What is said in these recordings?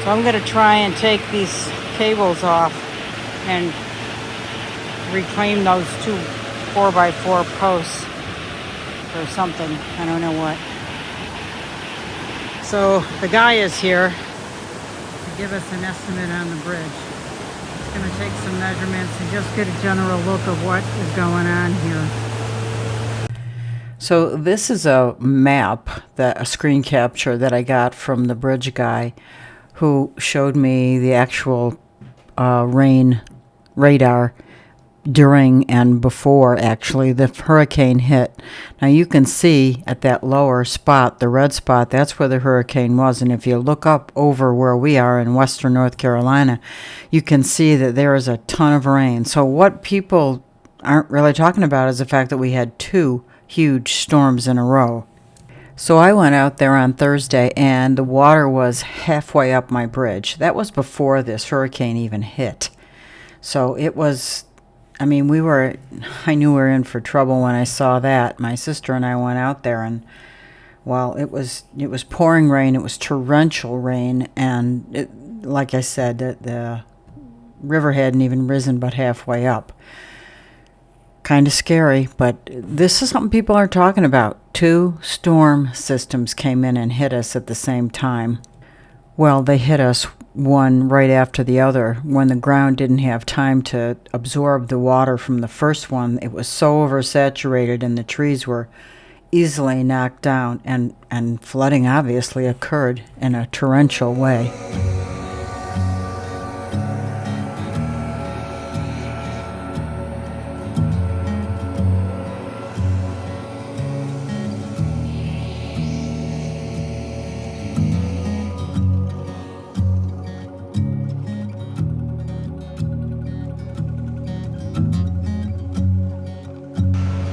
So I'm going to try and take these cables off and reclaim those two 4x4 posts or something. I don't know what. So the guy is here to give us an estimate on the bridge. He's going to take some measurements and just get a general look of what is going on here. So this is a map, a screen capture that I got from the bridge guy who showed me the actual rain radar during and before actually the hurricane hit. Now you can see at that lower spot, the red spot, that's where the hurricane was. And if you look up over where we are in western North Carolina, you can see that there is a ton of rain. So what people aren't really talking about is the fact that we had two huge storms in a row. So I went out there on Thursday and the water was halfway up my bridge. That was before this hurricane even hit. So it was, I knew we were in for trouble when I saw that. My sister and I went out there and, well, it was pouring rain. It was torrential rain. And like I said, the river hadn't even risen but halfway up. Kind of scary, but this is something people are talking about. Two storm systems came in and hit us at the same time. Well, they hit us one right after the other. When the ground didn't have time to absorb the water from the first one, it was so oversaturated and the trees were easily knocked down, and flooding obviously occurred in a torrential way.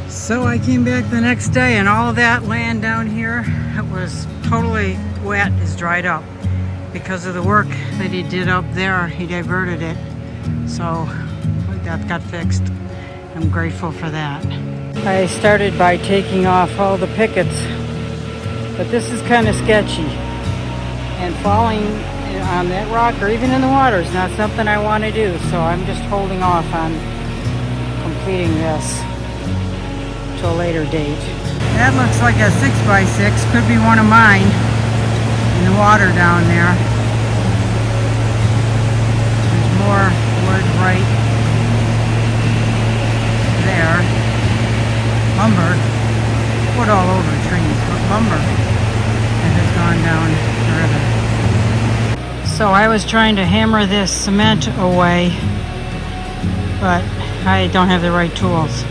So I came back the next day and all of that land down here that was totally wet is dried up. Because of the work that he did up there, he diverted it. So that got fixed. I'm grateful for that. I started by taking off all the pickets, but this is kind of sketchy. And falling on that rock or even in the water is not something I want to do. So I'm just holding off on completing this to a later date. That looks like a 6x6, could be one of mine in the water down there. There's more wood right there. Lumber, wood all over trees, but lumber that has gone down the river. So I was trying to hammer this cement away, but I don't have the right tools.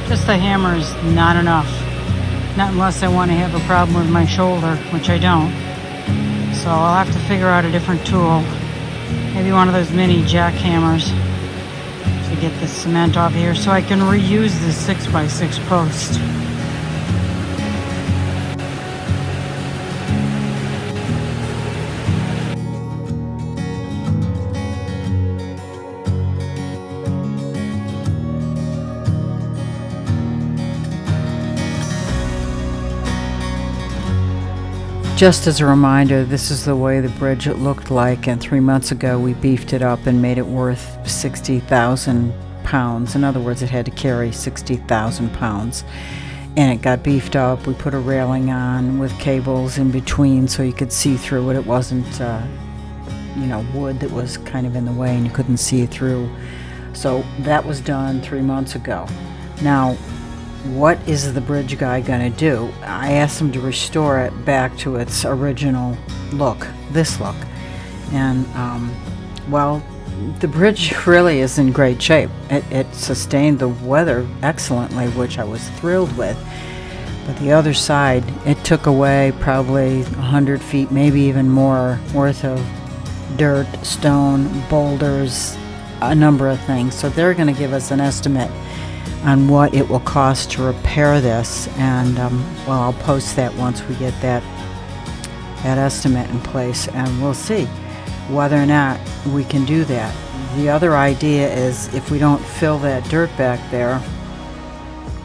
Just the hammer is not enough. Not unless I want to have a problem with my shoulder, which I don't. So I'll have to figure out a different tool. Maybe one of those mini jackhammers to get the cement off here so I can reuse this 6x6 post. Just as a reminder, this is the way the bridge looked like, and 3 months ago we beefed it up and made it worth 60,000 pounds. In other words, it had to carry 60,000 pounds. And it got beefed up. We put a railing on with cables in between so you could see through it. It wasn't, wood that was kind of in the way and you couldn't see through. So that was done 3 months ago. Now, what is the bridge guy going to do? I asked him to restore it back to its original look, this look. And, the bridge really is in great shape. It sustained the weather excellently, which I was thrilled with. But the other side, it took away probably 100 feet, maybe even more, worth of dirt, stone, boulders, a number of things. So they're going to give us an estimate on what it will cost to repair this, and I'll post that once we get that estimate in place, and we'll see whether or not we can do that. The other idea is if we don't fill that dirt back there,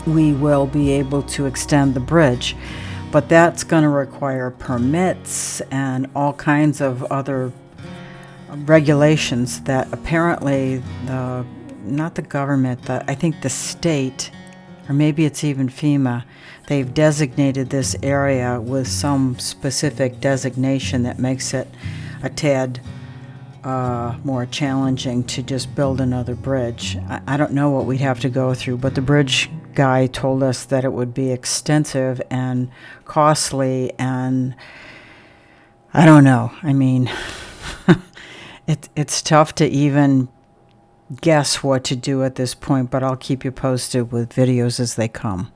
we will be able to extend the bridge, but that's going to require permits and all kinds of other regulations that apparently not the government, I think the state, or maybe it's even FEMA, they've designated this area with some specific designation that makes it a tad more challenging to just build another bridge. I don't know what we'd have to go through, but the bridge guy told us that it would be extensive and costly, and I don't know. I mean, it's tough to even guess what to do at this point, but I'll keep you posted with videos as they come.